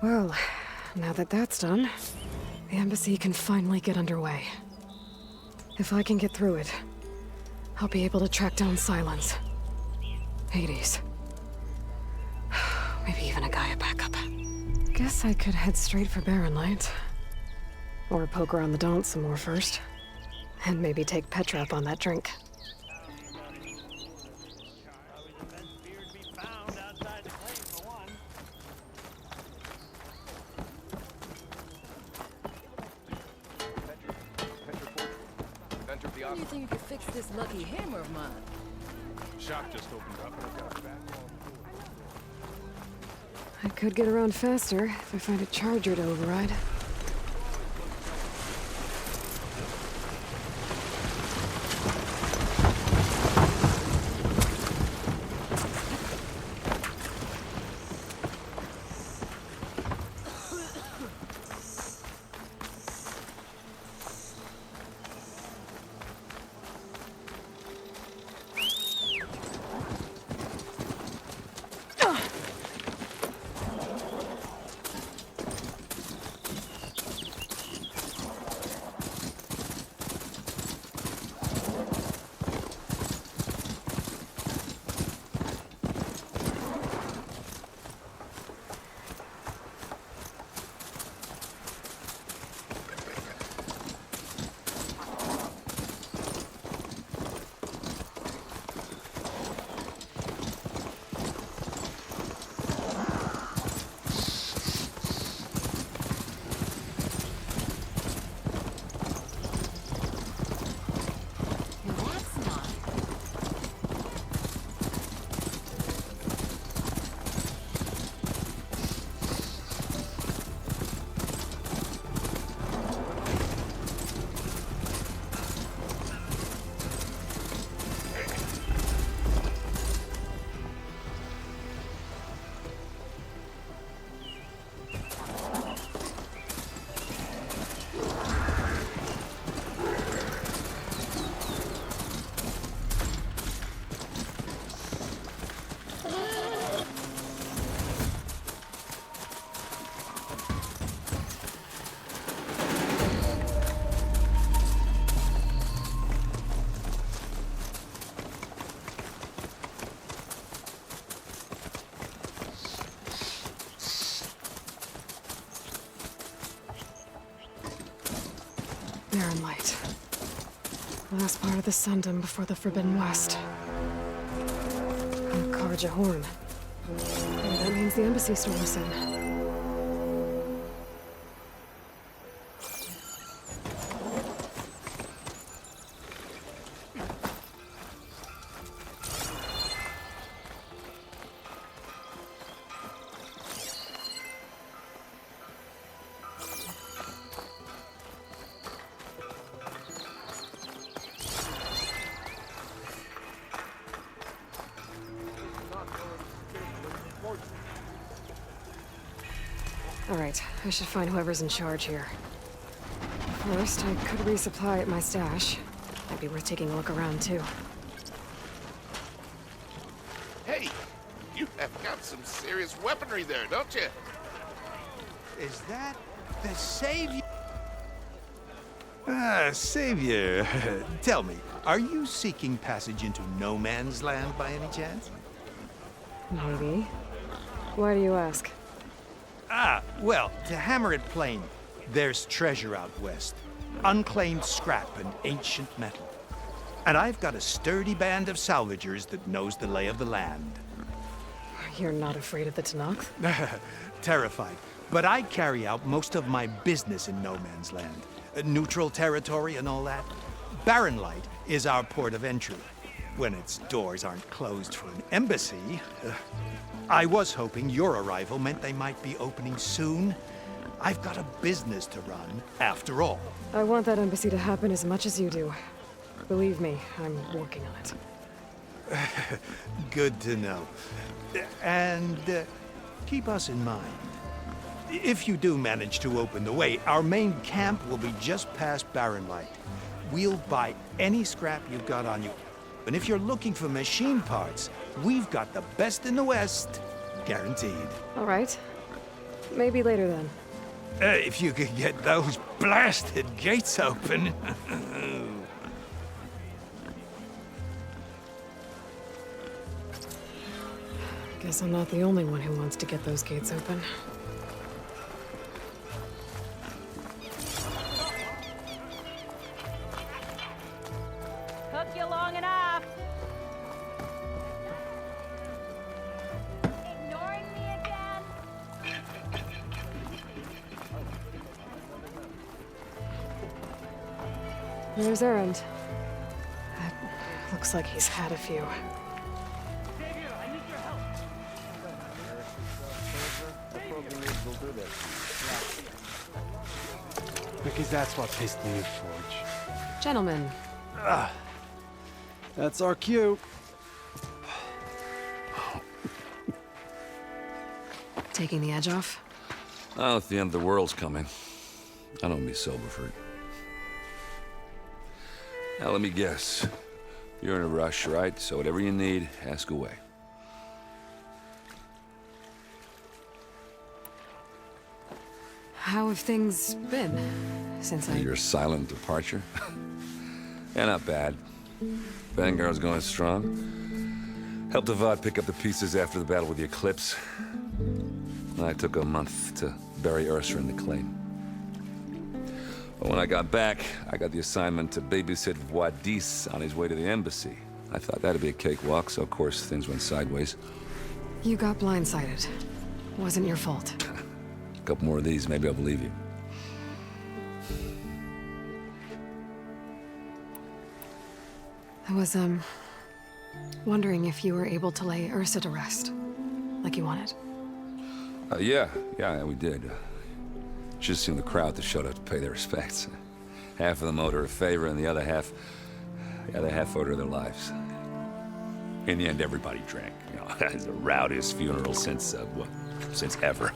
Well, now that that's done, the embassy can finally get underway. If I can get through it, I'll be able to track down Silence, Hades, maybe even a Gaia backup. Guess I could head straight for Barren Light. Or poke around the Daunt some more first. And maybe take Petra up on that drink. How do you think you could fix this lucky hammer of mine? Shop just opened up and I've got a back. I could get around faster if I find a charger to override. Barren Light. Last part of the Sundom before the Forbidden West. And Karja Horn. And that means the embassy storm is in. Alright, I should find whoever's in charge here. First, I could resupply at my stash. Might be worth taking a look around, too. Hey, you have got some serious weaponry there, don't you? Is that the Savior? Ah, Savior. Tell me, are you seeking passage into no man's land by any chance? Maybe. Why do you ask? Ah, well, to hammer it plain, there's treasure out west. Unclaimed scrap and ancient metal. And I've got a sturdy band of salvagers that knows the lay of the land. You're not afraid of the Tanakh? Terrified. But I carry out most of my business in no man's land. Neutral territory and all that. Barren Light is our port of entry. When its doors aren't closed for an embassy. I was hoping your arrival meant they might be opening soon. I've got a business to run, after all. I want that embassy to happen as much as you do. Believe me, I'm working on it. Good to know. And keep us in mind. If you do manage to open the way, our main camp will be just past Barren Light. We'll buy any scrap you've got on you. And if you're looking for machine parts, we've got the best in the West, guaranteed. All right. Maybe later then. If you could get those blasted gates open. Guess I'm not the only one who wants to get those gates open. Took you long enough. Ignoring me again? There's Errand. That looks like he's had a few. Because that's what pissed me off, Forge. Gentlemen, That's our cue. taking the edge off? Oh, if the end of the world's coming, I don't be sober for it. Now, let me guess. You're in a rush, right? So whatever you need, ask away. How have things been since Your silent departure? Yeah, not bad. Vanguard's going strong. Helped Avad pick up the pieces after the battle with the Eclipse. I took a month to bury Ursa in the claim. But when I got back, I got the assignment to babysit Wadis on his way to the embassy. I thought that'd be a cakewalk, so of course things went sideways. You got blindsided. Wasn't your fault. A couple more of these, maybe I'll believe you. I was, wondering if you were able to lay Ursa to rest, like you wanted. Yeah, we did. Just seemed the crowd that showed up to pay their respects. Half of them owed her a favor, and the other half owed her their lives. In the end, everybody drank. You know, it's the rowdiest funeral since ever.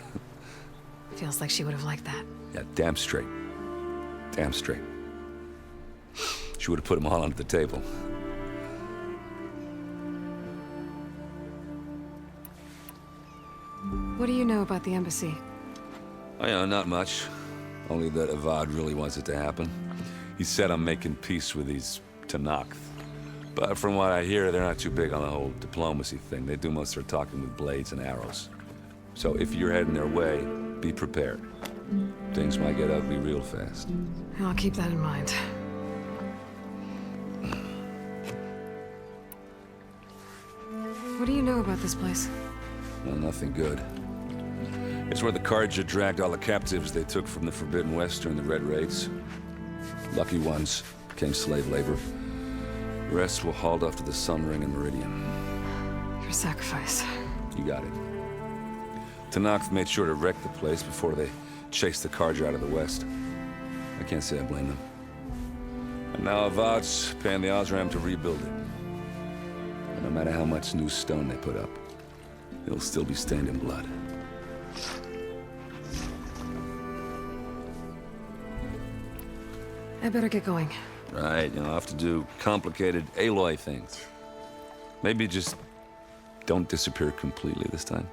Feels like she would have liked that. Yeah, damn straight. Damn straight. She would have put them all under the table. What do you know about the embassy? Oh, yeah, not much. Only that Avad really wants it to happen. He said I'm making peace with these Tenakth. But from what I hear, they're not too big on the whole diplomacy thing. They do most of their talking with blades and arrows. So if you're heading their way, be prepared. Things might get ugly real fast. I'll keep that in mind. What do you know about this place? Well, nothing good. It's where the Carja dragged all the captives they took from the Forbidden West during the Red Raids. Lucky ones became slave labor. The rest were hauled off to the Sun Ring and Meridian. Your sacrifice. You got it. Tenakth made sure to wreck the place before they chased the Carja out of the West. I can't say I blame them. And now Avad's paying the Osram to rebuild it. And no matter how much new stone they put up, it'll still be stained in blood. I better get going. Right, I'll have to do complicated Aloy things. Maybe just don't disappear completely this time.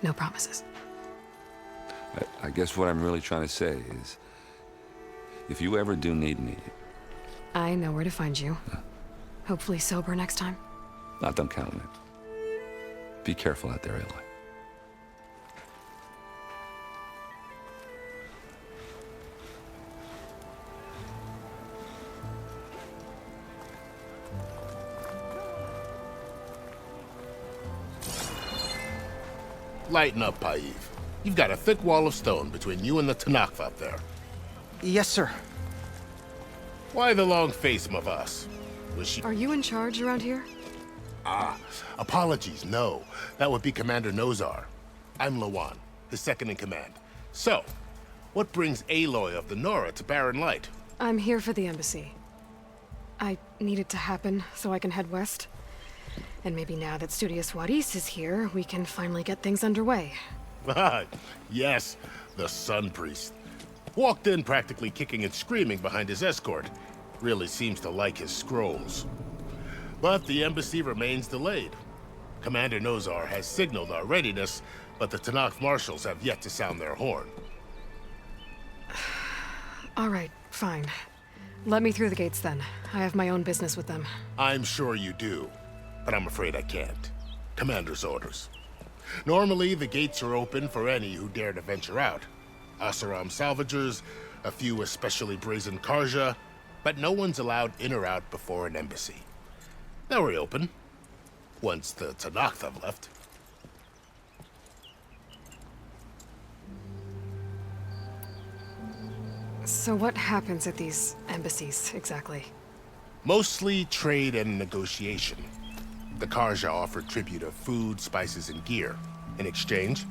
No promises. I guess what I'm really trying to say is, if you ever do need me... I know where to find you. Hopefully sober next time. Don't count on it. Be careful out there, Aloy. Lighten up, Paiv. You've got a thick wall of stone between you and the Tenakth up there. Yes, sir. Why the long face, Mavas? Was she... Are you in charge around here? Apologies, no. That would be Commander Nozar. I'm Lawan, his second in command. So, what brings Aloy of the Nora to Barren Light? I'm here for the embassy. I need it to happen so I can head west. And maybe now that Studious Wadis is here, we can finally get things underway. Yes, the Sun Priest. Walked in practically kicking and screaming behind his escort. Really seems to like his scrolls. But the embassy remains delayed. Commander Nozar has signaled our readiness but the Tanakh marshals have yet to sound their horn. All right, fine. Let me through the gates then. I have my own business with them. I'm sure you do, but I'm afraid I can't. Commander's orders. Normally, the gates are open for any who dare to venture out. Asaram salvagers, a few especially brazen Karja, but no one's allowed in or out before an embassy. They'll reopen, once the Tanakh have left. So what happens at these embassies, exactly? Mostly trade and negotiation. The Karja offer tribute of food, spices, and gear. In exchange,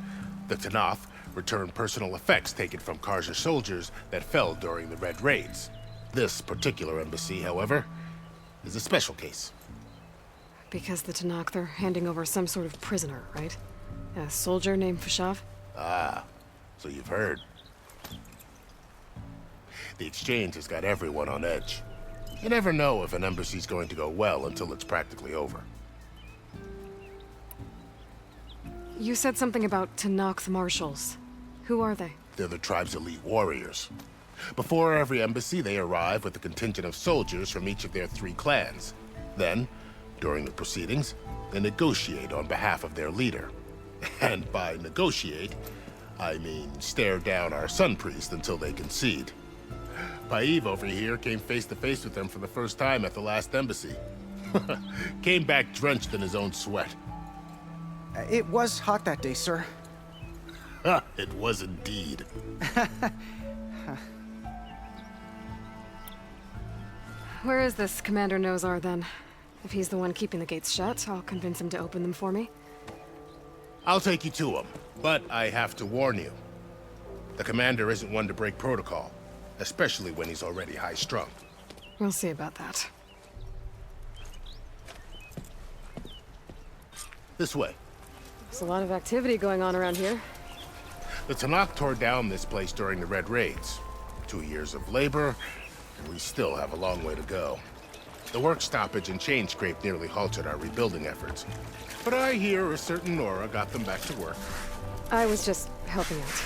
the Tanakh return personal effects taken from Karja soldiers that fell during the Red Raids. This particular embassy, however, is a special case. Because the Tanakh, they're handing over some sort of prisoner, right? A soldier named Fashav? Ah, so you've heard. The exchange has got everyone on edge. You never know if an embassy's going to go well until it's practically over. You said something about Tanakh marshals. Who are they? They're the tribe's elite warriors. Before every embassy, they arrive with a contingent of soldiers from each of their 3 clans. Then, during the proceedings, they negotiate on behalf of their leader. And by negotiate, I mean stare down our sun priest until they concede. Paiv over here came face to face with them for the first time at the last embassy. Came back drenched in his own sweat. It was hot that day, sir. It was indeed. Where is this Commander Nozar, then? If he's the one keeping the gates shut, I'll convince him to open them for me. I'll take you to him, but I have to warn you. The commander isn't one to break protocol, especially when he's already high-strung. We'll see about that. This way. There's a lot of activity going on around here. The Tanakh tore down this place during the Red Raids. 2 years of labor, and we still have a long way to go. The work stoppage and chain scrape nearly halted our rebuilding efforts. But I hear a certain Nora got them back to work. I was just helping out.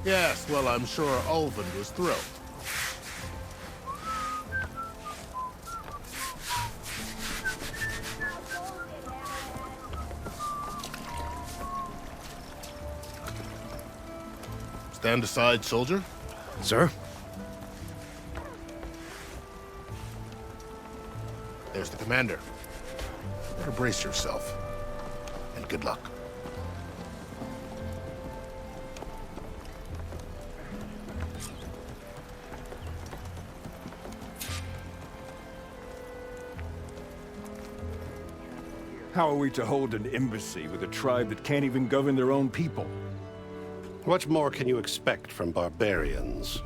Yes, well, I'm sure Ulvin was thrilled. Stand aside, soldier. Sir? There's the commander. Better brace yourself. And good luck. How are we to hold an embassy with a tribe that can't even govern their own people? What more can you expect from barbarians?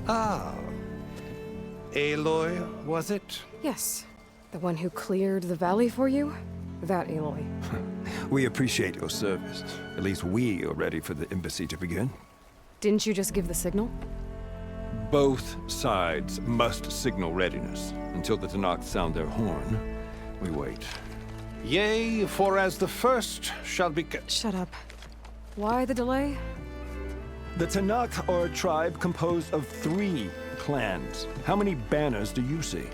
Ah. Aloy, was it? Yes. The one who cleared the valley for you? That Aloy. We appreciate your service. At least we are ready for the embassy to begin. Didn't you just give the signal? Both sides must signal readiness. Until the Tanakh sound their horn, we wait. Yea, for as the first shall be... Shut up. Why the delay? The Tanakh are a tribe composed of 3 clans. How many banners do you see?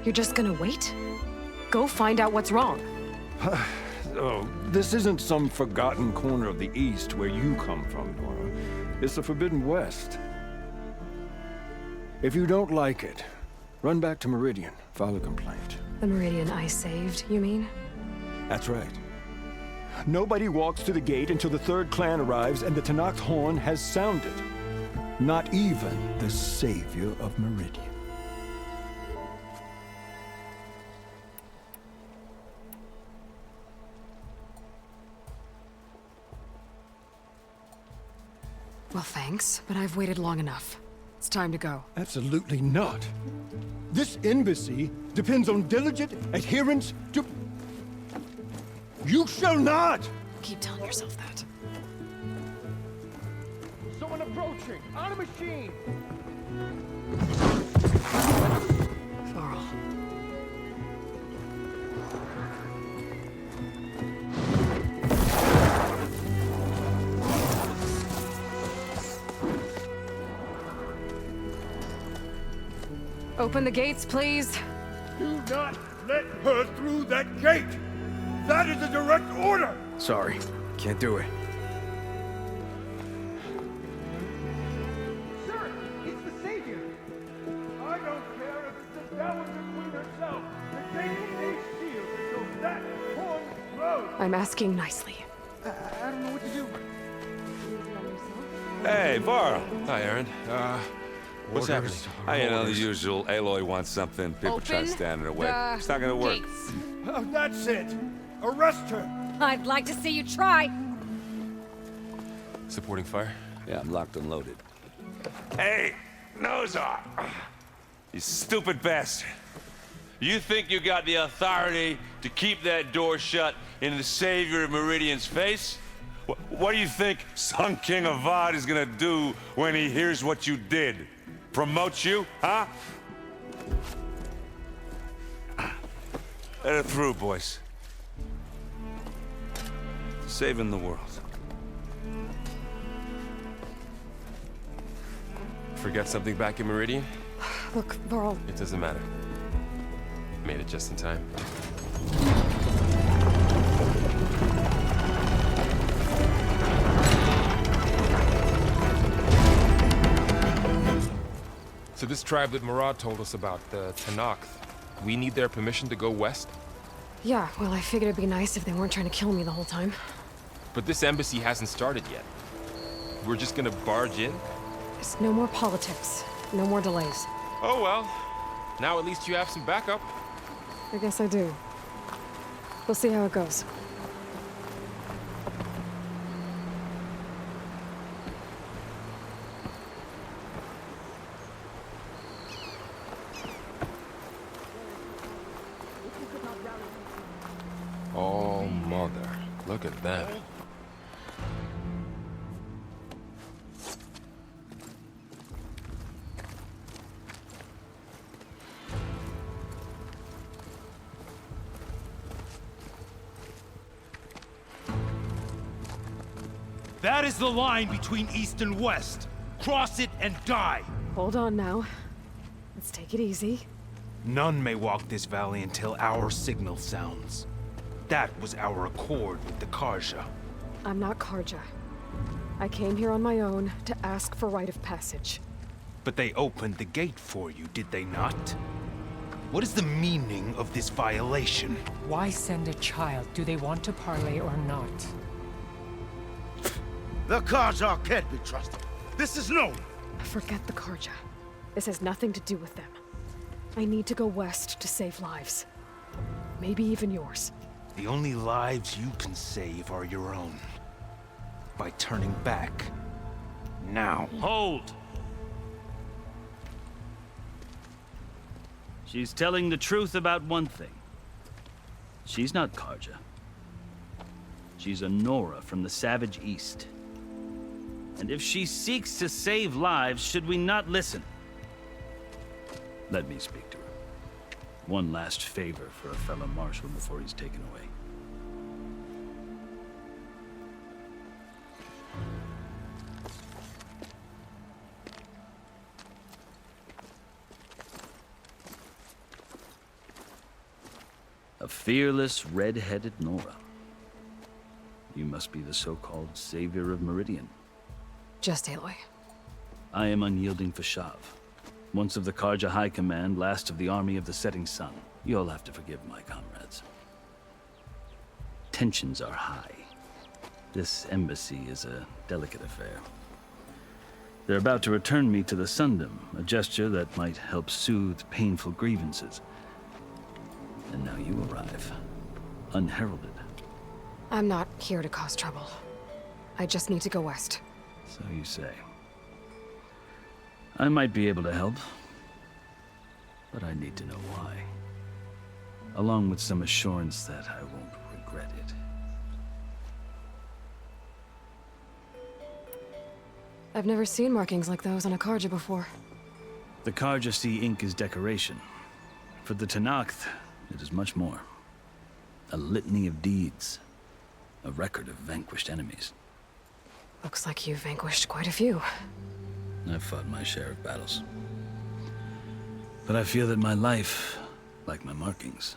You're just gonna wait? Go find out what's wrong. Oh, this isn't some forgotten corner of the East where you come from, Nora. It's the Forbidden West. If you don't like it, run back to Meridian, file a complaint. The Meridian I saved, you mean? That's right. Nobody walks to the gate until the 3rd clan arrives and the Tanakh horn has sounded. Not even the savior of Meridian. Well, thanks, but I've waited long enough. It's time to go. Absolutely not. This embassy depends on diligent adherence to... You shall not! Keep telling yourself that. Someone approaching! On a machine! Varl. Open the gates, please. Do not let her through that gate! That is a direct order! Sorry, can't do it. Sir, it's the Savior! I don't care if it's the Dowager Queen herself! The gate stays sealed until that horn blows! I'm asking nicely. I don't know what to do. Hey, Varl. Hi, Aaron. What's happening? You know, the usual. Aloy wants something. People try to stand in her way. It's not gonna work. That's it! Arrest her! I'd like to see you try. Supporting fire? Yeah, I'm locked and loaded. Hey, Nozar! You stupid bastard. You think you got the authority to keep that door shut in the Savior of Meridian's face? What do you think Sun King Avad is gonna do when he hears what you did? Promote you, huh? Let it through, boys. Saving the world. Forget something back in Meridian? Look, Varl, It doesn't matter. Made it just in time. So this tribe that Murad told us about, the Tanakh, we need their permission to go west? yeah, well, I figured it'd be nice if they weren't trying to kill me the whole time. But this embassy hasn't started yet. We're just gonna barge in? There's no more politics, no more delays. Oh well. Now at least you have some backup. I guess I do. We'll see how it goes. Oh, mother. Look at that. That is the line between East and West. Cross it and die. Hold on now. Let's take it easy. None may walk this valley until our signal sounds. That was our accord with the Karja. I'm not Karja. I came here on my own to ask for rite of passage. But they opened the gate for you, did they not? What is the meaning of this violation? Why send a child? Do they want to parley or not? The Karja can't be trusted. This is known. Forget the Karja. This has nothing to do with them. I need to go west to save lives. Maybe even yours. The only lives you can save are your own. By turning back. Now. Hold! She's telling the truth about one thing. She's not Karja. She's a Nora from the Savage East. And if she seeks to save lives, should we not listen? Let me speak to her. One last favor for a fellow marshal before he's taken away. A fearless, red-headed Nora. You must be the so-called Savior of Meridian. Just Aloy. I am unyielding Fashav. Once of the Karja High Command, last of the Army of the Setting Sun. You'll have to forgive my comrades. Tensions are high. This embassy is a delicate affair. They're about to return me to the Sundom, a gesture that might help soothe painful grievances. And now you arrive, unheralded. I'm not here to cause trouble. I just need to go west. So you say. I might be able to help, but I need to know why. Along with some assurance that I won't regret it. I've never seen markings like those on a Karja before. The Karja see ink as decoration. For the Tenakth, it is much more. A litany of deeds. A record of vanquished enemies. Looks like you've vanquished quite a few. I've fought my share of battles. But I feel that my life, like my markings,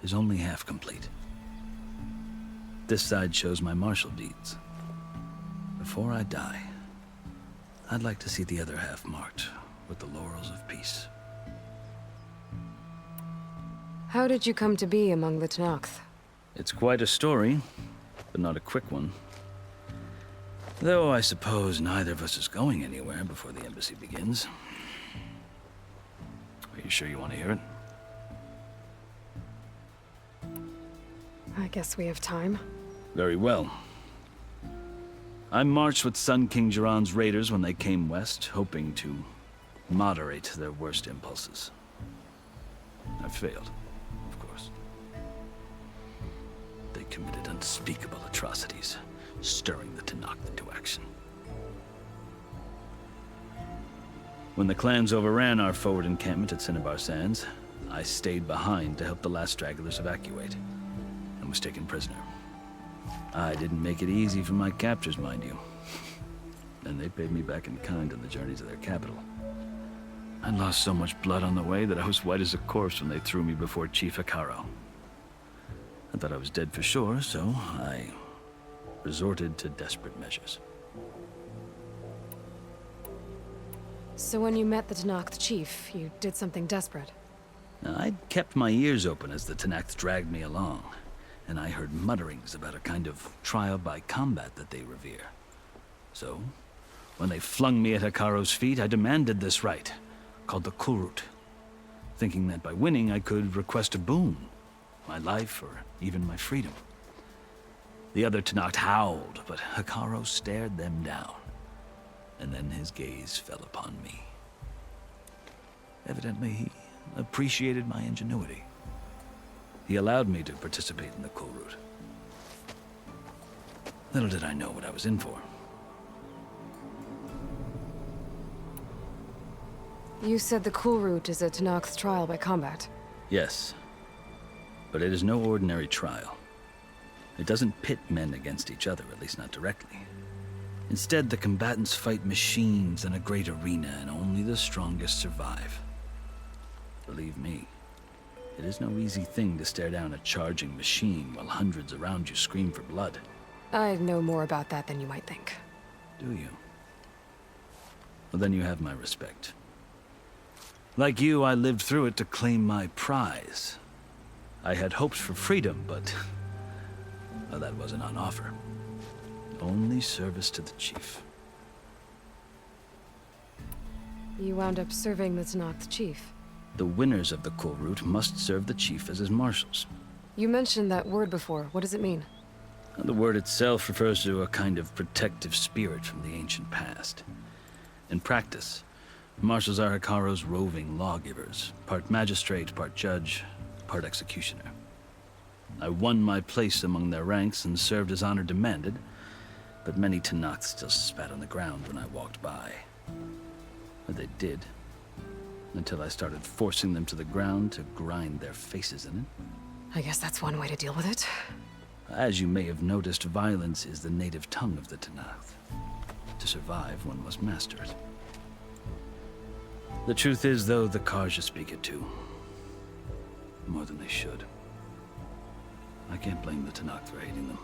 is only half complete. This side shows my martial deeds. Before I die, I'd like to see the other half marked with the laurels of peace. How did you come to be among the Tenakth? It's quite a story, but not a quick one. Though I suppose neither of us is going anywhere before the embassy begins. Are you sure you want to hear it? I guess we have time. Very well. I marched with Sun King Jiran's raiders when they came west, hoping to moderate their worst impulses. I failed, of course. They committed unspeakable atrocities, stirring the Tenakth into action. When the clans overran our forward encampment at Cinnabar Sands, I stayed behind to help the last stragglers evacuate, and was taken prisoner. I didn't make it easy for my captors, mind you. And they paid me back in kind on the journey to their capital. I lost so much blood on the way that I was white as a corpse when they threw me before Chief Hekarro. I thought I was dead for sure, so I resorted to desperate measures. So when you met the Tenakth chief, you did something desperate? I'd kept my ears open as the Tenakth dragged me along, and I heard mutterings about a kind of trial by combat that they revere. So, when they flung me at Hekarro's feet, I demanded this right, called the Kulrut, thinking that by winning I could request a boon, my life or even my freedom. The other Tenakth howled, but Hekarro stared them down, and then his gaze fell upon me. Evidently, he appreciated my ingenuity. He allowed me to participate in the Kulrut. Little did I know what I was in for. You said the Kulrut is a Tenakth trial by combat. Yes, but it is no ordinary trial. It doesn't pit men against each other, at least not directly. Instead, the combatants fight machines in a great arena, and only the strongest survive. Believe me, it is no easy thing to stare down a charging machine while hundreds around you scream for blood. I know more about that than you might think. Do you? Well, then you have my respect. Like you, I lived through it to claim my prize. I had hopes for freedom, but well, that wasn't on offer. Only service to the chief. You wound up serving the Tenakth chief. The winners of the Kulrut must serve the chief as his marshals. You mentioned that word before. What does it mean? The word itself refers to a kind of protective spirit from the ancient past. In practice, marshals are Hekarro's roving lawgivers, part magistrate, part judge, part executioner. I won my place among their ranks and served as honor demanded, but many Tenakth still spat on the ground when I walked by. Or they did, until I started forcing them to the ground to grind their faces in it. I guess that's one way to deal with it. As you may have noticed, violence is the native tongue of the Tenakth. To survive, one must master it. The truth is, though, the Karja speak it too. More than they should. I can't blame the Tenakth for hating them.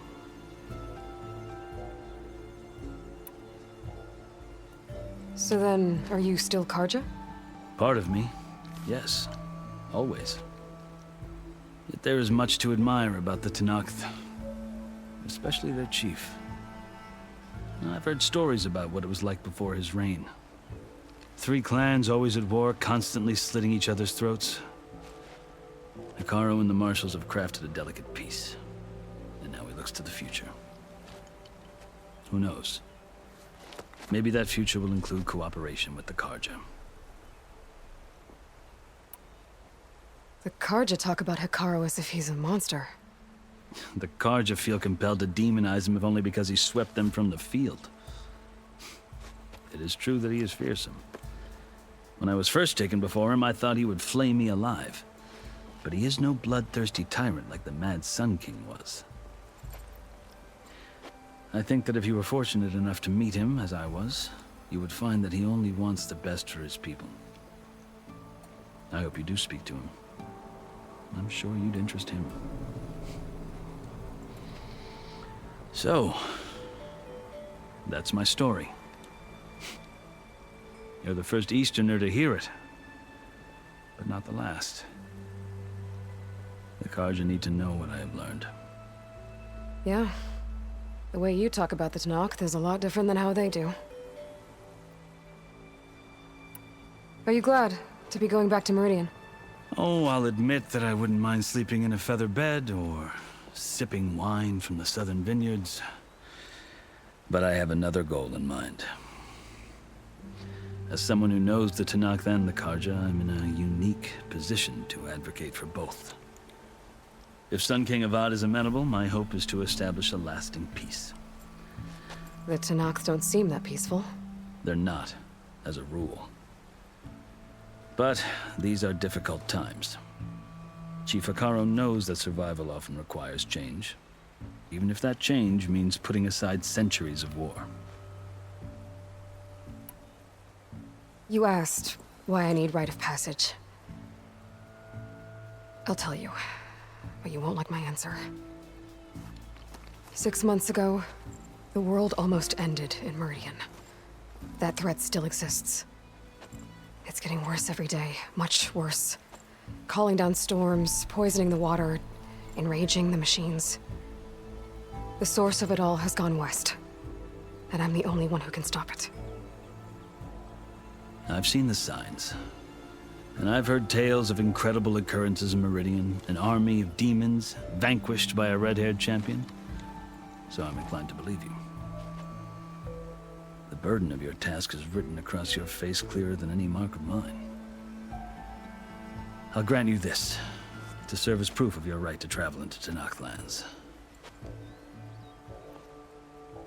So then, are you still Karja? Part of me, yes. Always. Yet there is much to admire about the Tenakth. Especially their chief. I've heard stories about what it was like before his reign. 3 clans always at war, constantly slitting each other's throats. Hekarro and the marshals have crafted a delicate peace. And now he looks to the future. Who knows? Maybe that future will include cooperation with the Karja. The Karja talk about Hekarro as if he's a monster. The Karja feel compelled to demonize him if only because he swept them from the field. It is true that he is fearsome. When I was first taken before him, I thought he would flay me alive. but he is no bloodthirsty tyrant like the Mad Sun King was. I think that if you were fortunate enough to meet him, as I was, you would find that he only wants the best for his people. I hope you do speak to him. I'm sure you'd interest him. So, that's my story. You're the first Easterner to hear it, but not the last. The Carja need to know what I have learned. Yeah. The way you talk about the Tanakh is a lot different than how they do. Are you glad to be going back to Meridian? Oh, I'll admit that I wouldn't mind sleeping in a feather bed or sipping wine from the southern vineyards. But I have another goal in mind. As someone who knows the Tanakh and the Carja, I'm in a unique position to advocate for both. If Sun King Avad is amenable, my hope is to establish a lasting peace. The Tanakh don't seem that peaceful. They're not, as a rule. But these are difficult times. Chief Akaro knows that survival often requires change, even if that change means putting aside centuries of war. You asked why I need rite of passage. I'll tell you, but you won't like my answer. 6 months ago, the world almost ended in Meridian. That threat still exists. It's getting worse every day, much worse. Calling down storms, poisoning the water, enraging the machines. The source of it all has gone west, and I'm the only one who can stop it. I've seen the signs. And I've heard tales of incredible occurrences in Meridian, an army of demons vanquished by a red-haired champion. So I'm inclined to believe you. The burden of your task is written across your face clearer than any mark of mine. I'll grant you this, to serve as proof of your right to travel into Tanakh lands.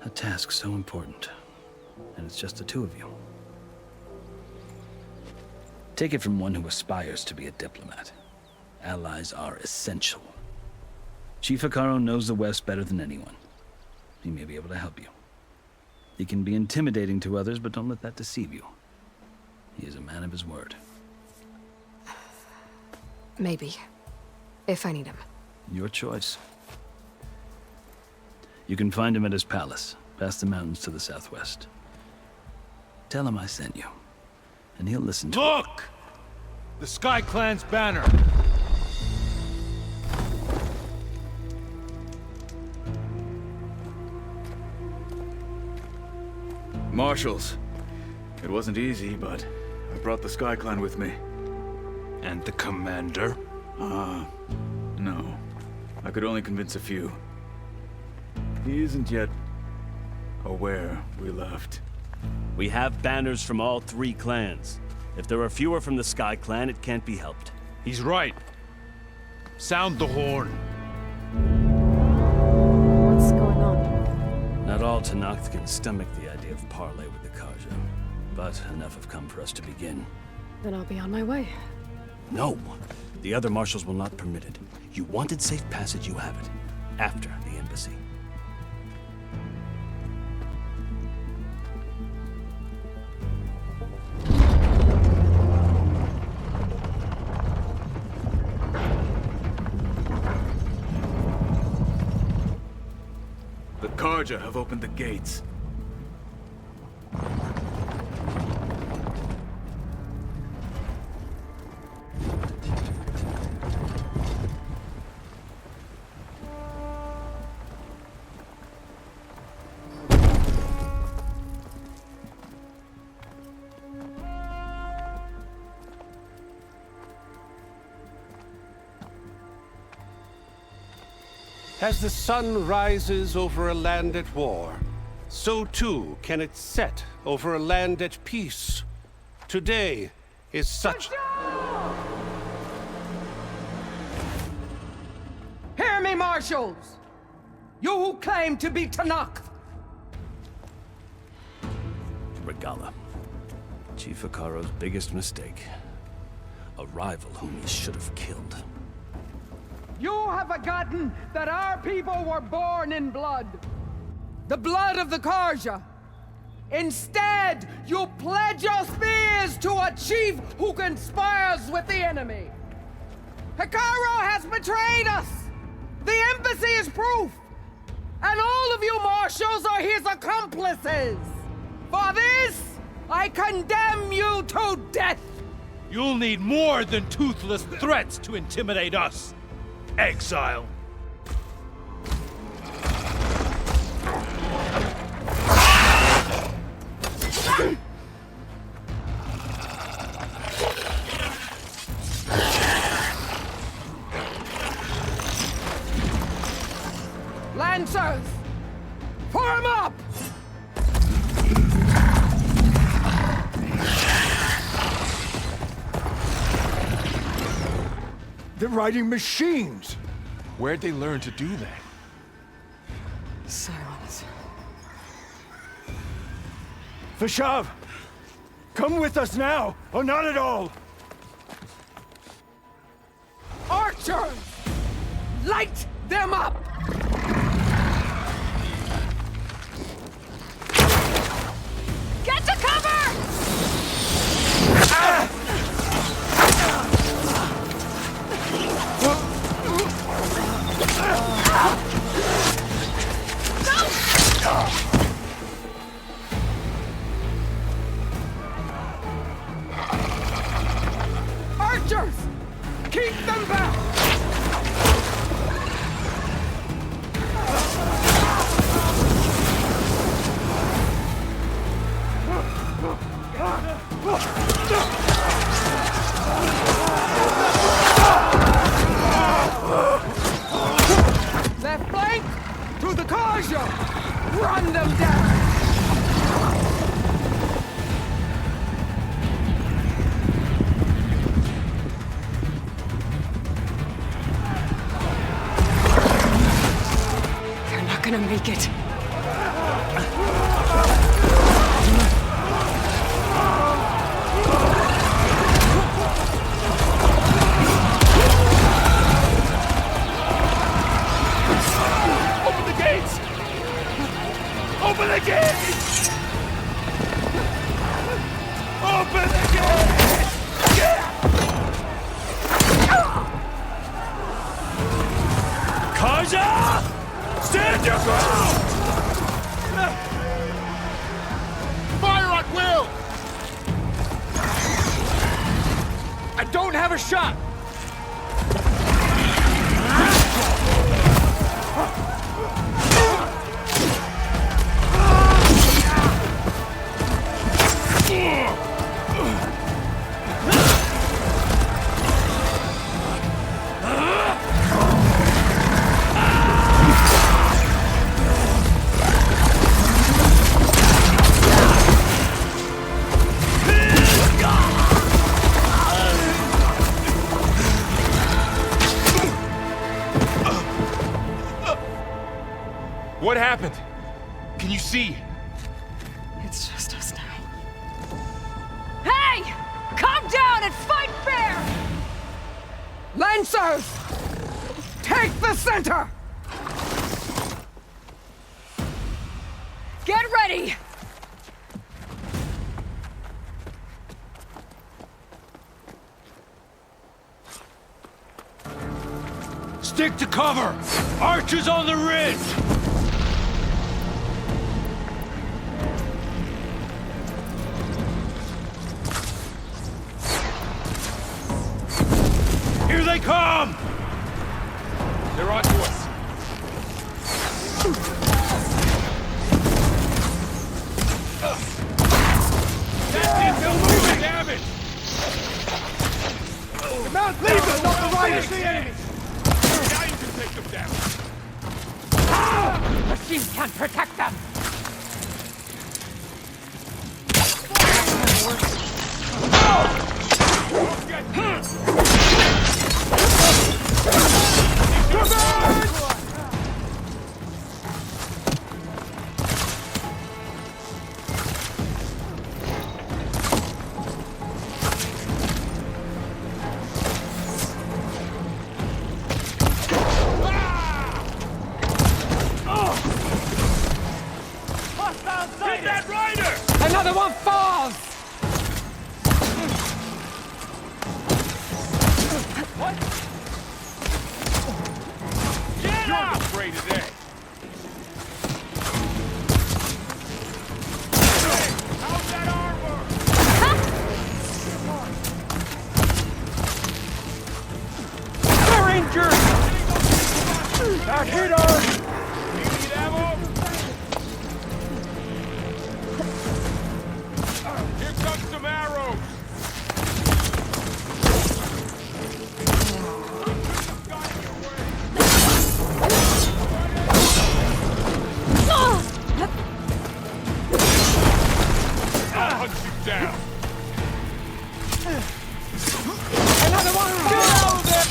A task so important, and it's just the two of you. Take it from one who aspires to be a diplomat. Allies are essential. Chief Akaro knows the West better than anyone. He may be able to help you. He can be intimidating to others, but don't let that deceive you. He is a man of his word. Maybe. If I need him. Your choice. You can find him at his palace, past the mountains to the southwest. Tell him I sent you, and he'll listen to Look! The Sky Clan's banner! Marshals. It wasn't easy, but I brought the Sky Clan with me. And the commander? No. I could only convince a few. He isn't yet aware we left. We have banners from all 3 clans. If there are fewer from the Sky Clan, it can't be helped. He's right. Sound the horn. What's going on? Not all Tanakh can stomach the idea of parley with the Carja, but enough have come for us to begin. Then I'll be on my way. No! The other marshals will not permit it. You wanted safe passage, you have it. After the embassy. The Carja have opened the gates. As the sun rises over a land at war, so too can it set over a land at peace. Today is such... Hear me, marshals! You who claim to be Tanakh! Regalla. Chief Akaro's biggest mistake. A rival whom he should have killed. You have forgotten that our people were born in blood. The blood of the Karja. Instead, you pledge your spears to a chief who conspires with the enemy. Hikaru has betrayed us! The embassy is proof! And all of you marshals are his accomplices! For this, I condemn you to death! You'll need more than toothless threats to intimidate us, exile. Lancers! Form up! They're riding machines! Where'd they learn to do that? Silence. Vashav! Come with us now, or not at all! Archers! Light them up! Get to cover! Archers! Keep them back! Left flank! To the Karja! Run them down! They're not gonna make it. Open the gates! Open the gates! Open the gates! Karja! Stand your ground! Fire at will! I don't have a shot! What happened? Can you see? It's just us now. Hey! Calm down and fight fair! Lancers! Take the center! Get ready! Stick to cover! Archers on the ridge! Here they come! They're on to us. That's it, they'll move it! Damage! The Mount Legion, not the riders! The enemy! Now you can take them down! Machines can't protect them! That hit us! Need ammo? Here comes some arrows! I'll hunt you down! Another one! Get out of there!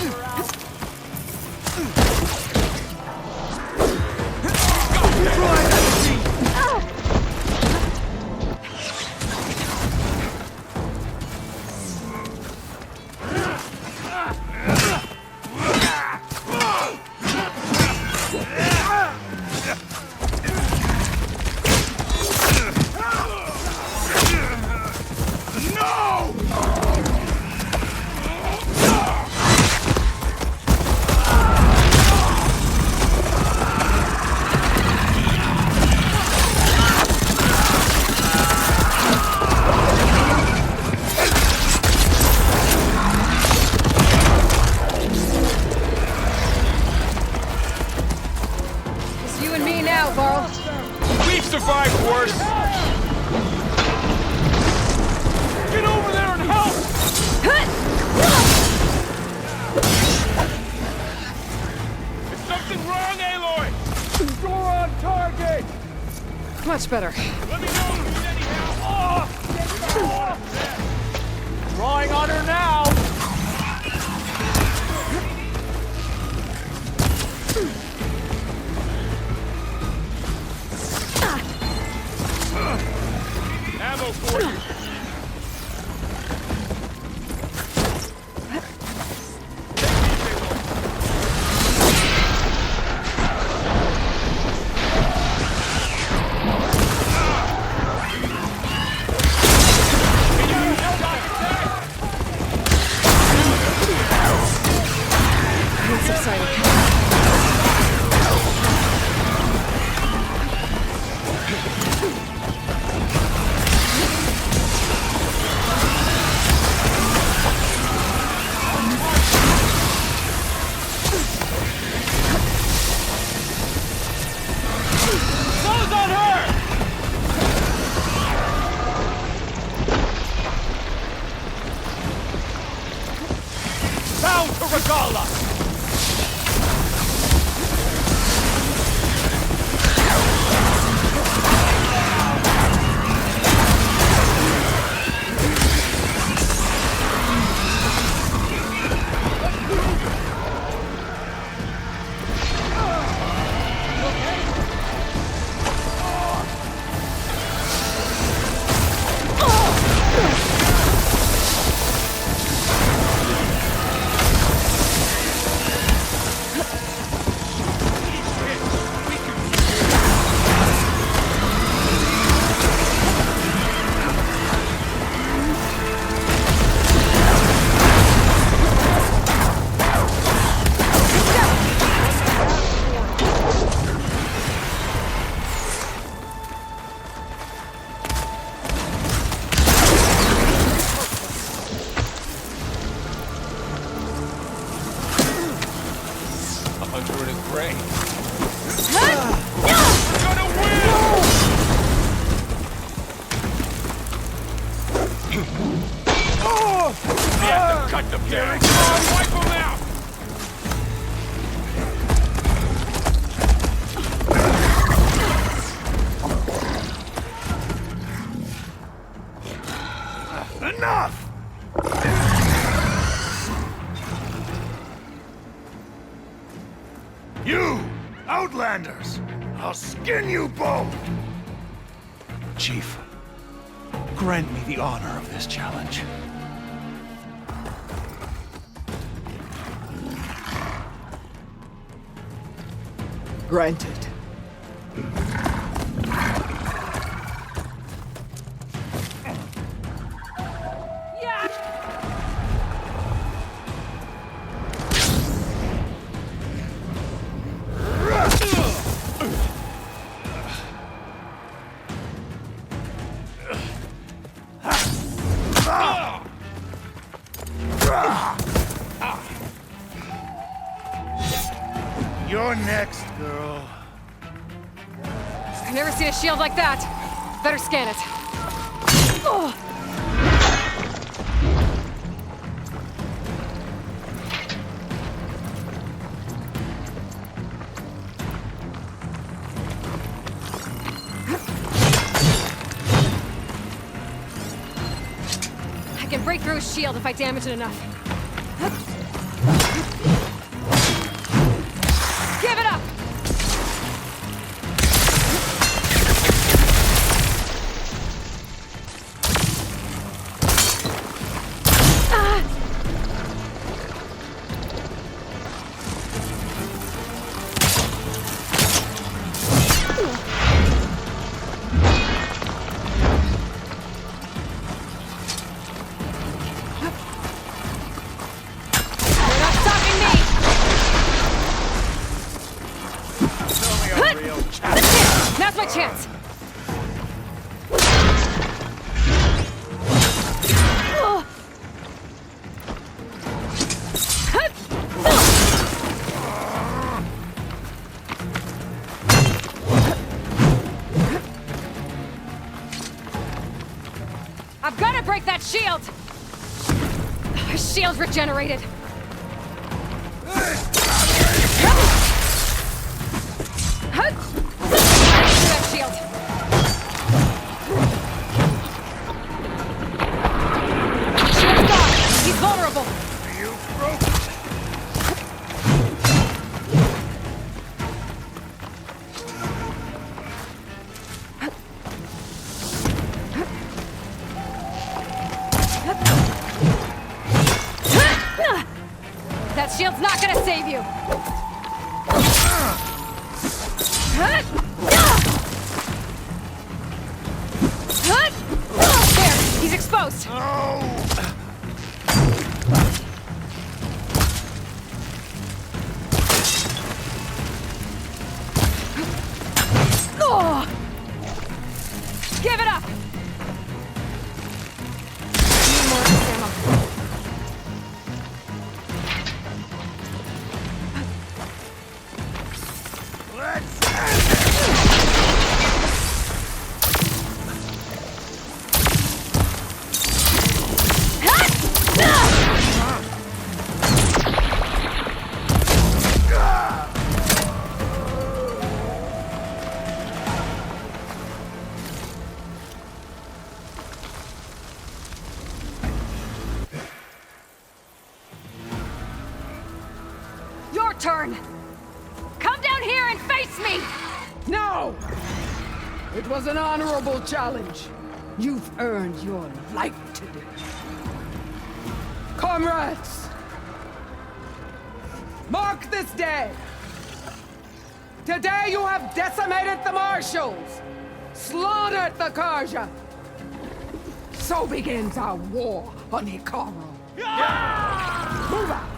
Survived worse! Get over there and help! Is something wrong, Aloy? You're on target! Much better. Let me know if you need any help! Oh! Drawing on her now! Ammo for you! It's exciting. Down to Regalla! Cut them down! Wipe them out! Enough! You, Outlanders! I'll skin you both! Chief, grant me the honor of this challenge. Granted. You're next, girl. I've never seen a shield like that. Better scan it. Ugh. I can break through his shield if I damage it enough. Give it up! Now's my chance! I've got to break that shield! His shield's regenerated. That shield. Shield's gone. He's vulnerable. You broke. That shield's not gonna save you. There, he's exposed. Give it up. Need more of this ammo. Your turn! Come down here and face me! No! It was an honorable challenge. You've earned your life today. Comrades! Mark this day! Today you have decimated the Marshals! Slaughtered the Karja! So begins our war on Hikaru. Move out!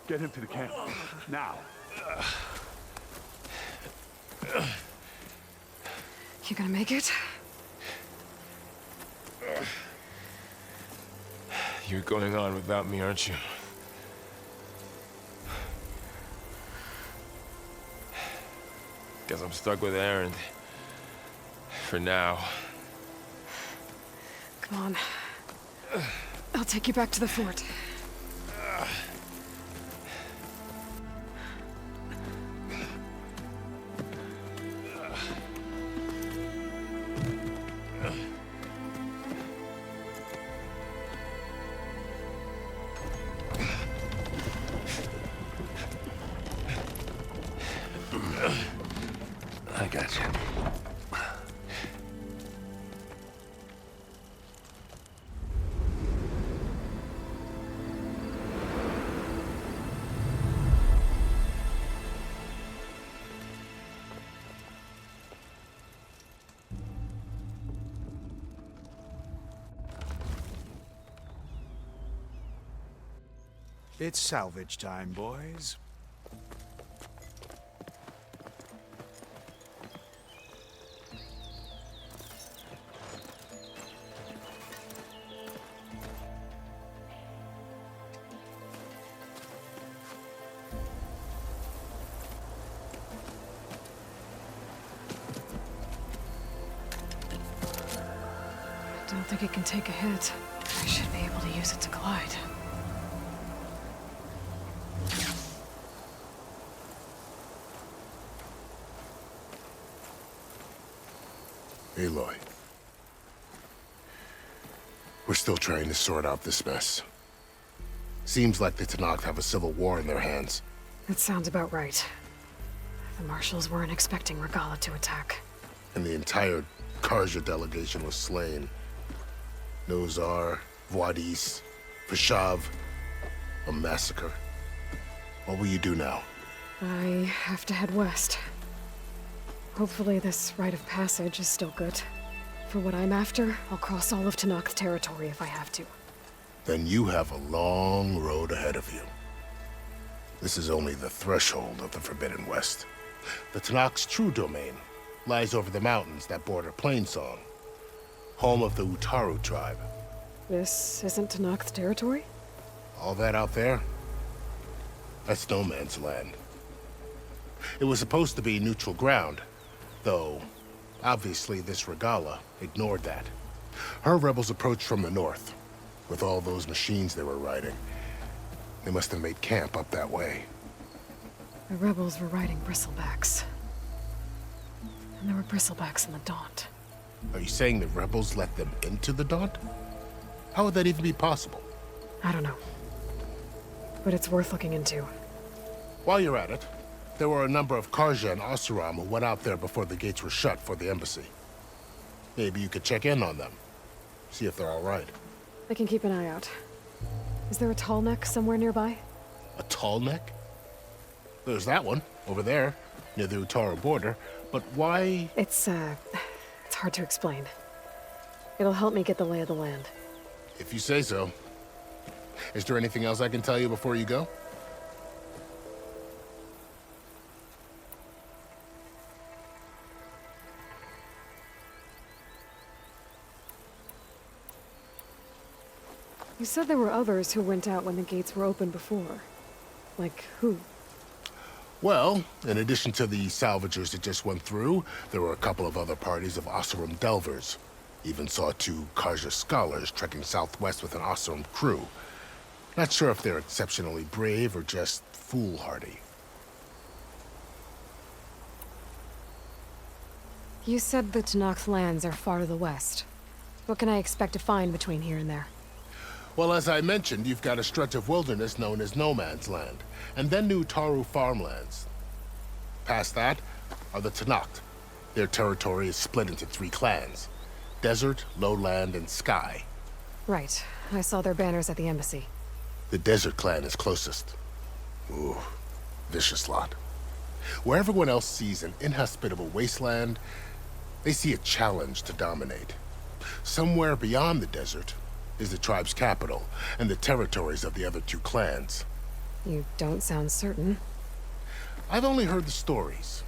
Get him to the camp. Now. You gonna make it? You're going on without me, aren't you? Guess I'm stuck with Aaron. For now. Come on. I'll take you back to the fort. I got you. It's salvage time, boys. I don't think it can take a hit. I should be able to use it to glide. Aloy. We're still trying to sort out this mess. Seems like the Tenakth have a civil war in their hands. That sounds about right. The Marshals weren't expecting Regalla to attack. And the entire Karja delegation was slain. Nozar, Wadis, Vashav, a massacre. What will you do now? I have to head west. Hopefully this rite of passage is still good. For what I'm after, I'll cross all of Tenakth territory if I have to. Then you have a long road ahead of you. This is only the threshold of the Forbidden West. The Tenakth's true domain lies over the mountains that border Plainsong, home of the Utaru tribe. This isn't Tenakth territory? All that out there? That's no man's land. It was supposed to be neutral ground, though obviously this Regalla ignored that. Her rebels approached from the north, with all those machines they were riding. They must have made camp up that way. The rebels were riding bristlebacks. And there were bristlebacks in the Daunt. Are you saying the rebels let them into the Daunt? How would that even be possible? I don't know. But it's worth looking into. While you're at it, there were a number of Karja and Oseram who went out there before the gates were shut for the embassy. Maybe you could check in on them. See if they're all right. I can keep an eye out. Is there a tall neck somewhere nearby? A tall neck? There's that one, over there, near the Utaru border. But why? It's hard to explain. It'll help me get the lay of the land. If you say so. Is there anything else I can tell you before you go? You said there were others who went out when the gates were open before. Like who? Well, in addition to the salvagers that just went through, there were a couple of other parties of Oseram delvers. Even saw 2 Karja scholars trekking southwest with an Oseram crew. Not sure if they're exceptionally brave or just foolhardy. You said the Tenakth lands are far to the west. What can I expect to find between here and there? Well, as I mentioned, you've got a stretch of wilderness known as No Man's Land, and then new Utaru farmlands. Past that are the Tenakth. Their territory is split into 3 clans: Desert, Lowland, and Sky. Right. I saw their banners at the embassy. The Desert clan is closest. Ooh, vicious lot. Where everyone else sees an inhospitable wasteland, they see a challenge to dominate. Somewhere beyond the desert is the tribe's capital, and the territories of the other 2 clans. You don't sound certain. I've only heard the stories.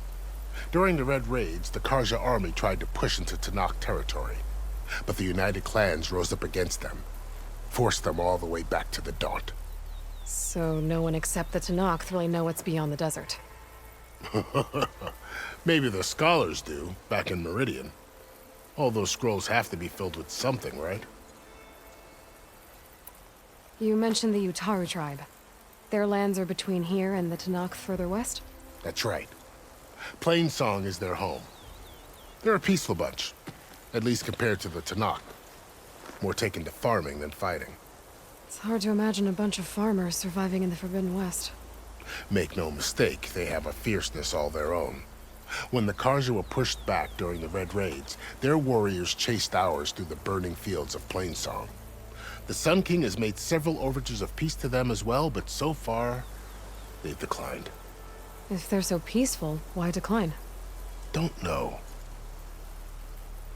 During the Red Raids, the Karja army tried to push into Tenakth territory, but the United Clans rose up against them, forced them all the way back to the Daunt. So no one except the Tenakth really know what's beyond the desert. Maybe the scholars do, back in Meridian. All those scrolls have to be filled with something, right? You mentioned the Utaru tribe. Their lands are between here and the Tenakth further west? That's right. Plainsong is their home. They're a peaceful bunch, at least compared to the Tenakth. More taken to farming than fighting. It's hard to imagine a bunch of farmers surviving in the Forbidden West. Make no mistake, they have a fierceness all their own. When the Karja were pushed back during the Red Raids, their warriors chased ours through the burning fields of Plainsong. The Sun King has made several overtures of peace to them as well, but so far, they've declined. If they're so peaceful, why decline? Don't know.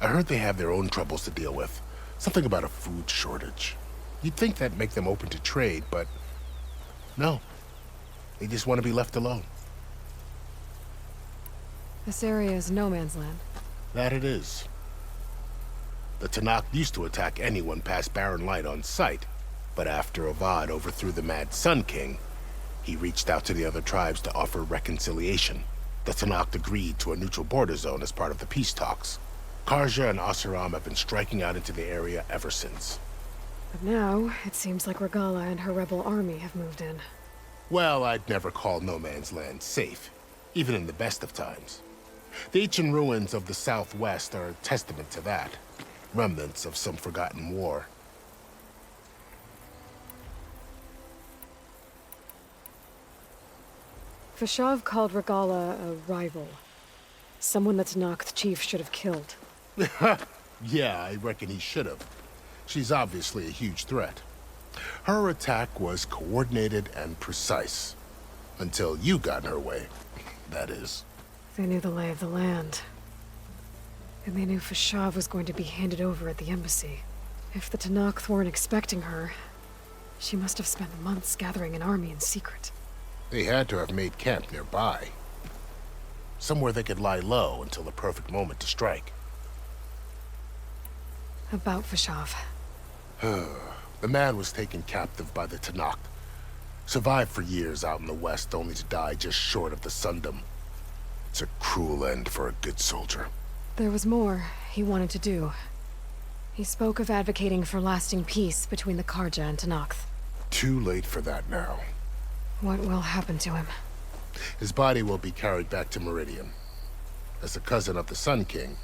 I heard they have their own troubles to deal with. Something about a food shortage. You'd think that'd make them open to trade, but No. They just want to be left alone. This area is no man's land. That it is. The Tanakh used to attack anyone past Barren Light on sight, but after Avad overthrew the Mad Sun King, he reached out to the other tribes to offer reconciliation. The Tanakh agreed to a neutral border zone as part of the peace talks. Karja and Oseram have been striking out into the area ever since. But now, it seems like Regalla and her rebel army have moved in. Well, I'd never call no man's land safe, even in the best of times. The ancient ruins of the southwest are a testament to that. Remnants of some forgotten war. Fashav called Regalla a rival. Someone that Tanakh chief should have killed. Yeah, I reckon he should have. She's obviously a huge threat. Her attack was coordinated and precise. Until you got in her way, that is. They knew the lay of the land. And they knew Fashav was going to be handed over at the embassy. If the Tanakh weren't expecting her, she must have spent months gathering an army in secret. They had to have made camp nearby. Somewhere they could lie low until the perfect moment to strike. About Fashav. The man was taken captive by the Tanakh. Survived for years out in the west, only to die just short of the Sundom. It's a cruel end for a good soldier. There was more he wanted to do. He spoke of advocating for lasting peace between the Karja and Tanakh. Too late for that now. What will happen to him? His body will be carried back to Meridian. As a cousin of the Sun King,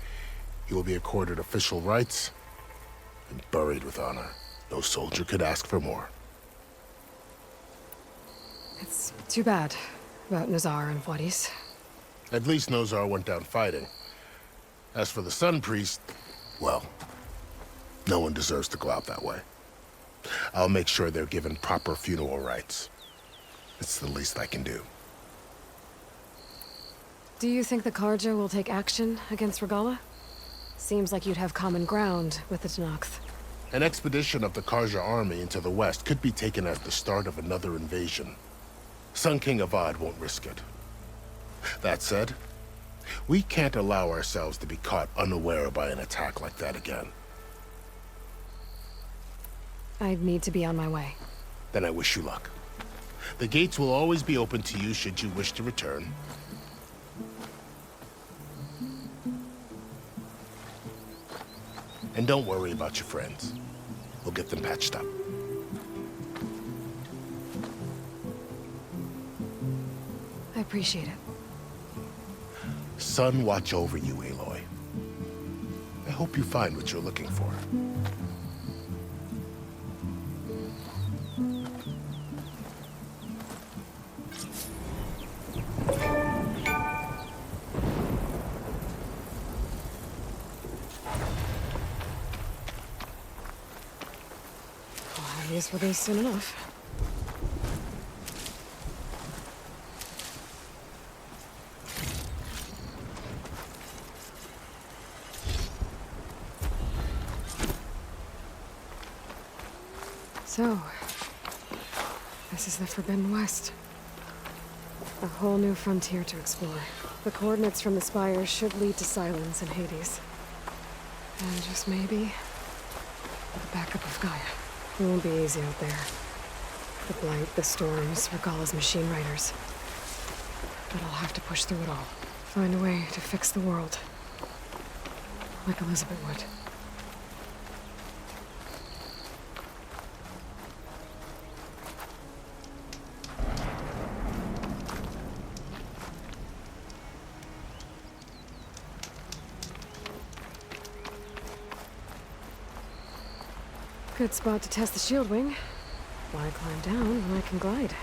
he will be accorded official rights and buried with honor. No soldier could ask for more. It's too bad about Nozar and Wadis. At least Nozar went down fighting. As for the Sun Priest, well, no one deserves to go out that way. I'll make sure they're given proper funeral rites. It's the least I can do. Do you think the Karja will take action against Regalla? Seems like you'd have common ground with the Tanakh. An expedition of the Karja army into the west could be taken as the start of another invasion. Sun King Avad won't risk it. That said, we can't allow ourselves to be caught unaware by an attack like that again. I need to be on my way. Then I wish you luck. The gates will always be open to you should you wish to return. And don't worry about your friends. We'll get them patched up. I appreciate it. Sun watch over you, Aloy. I hope you find what you're looking for. I guess we'll be soon enough. So, this is the Forbidden West. A whole new frontier to explore. The coordinates from the spires should lead to Silence and Hades. And just maybe, the backup of Gaia. It won't be easy out there. The blight, the storms, Regalla's machine riders. But I'll have to push through it all. Find a way to fix the world. Like Elizabeth would. Good spot to test the shield wing. Why climb down when I can glide?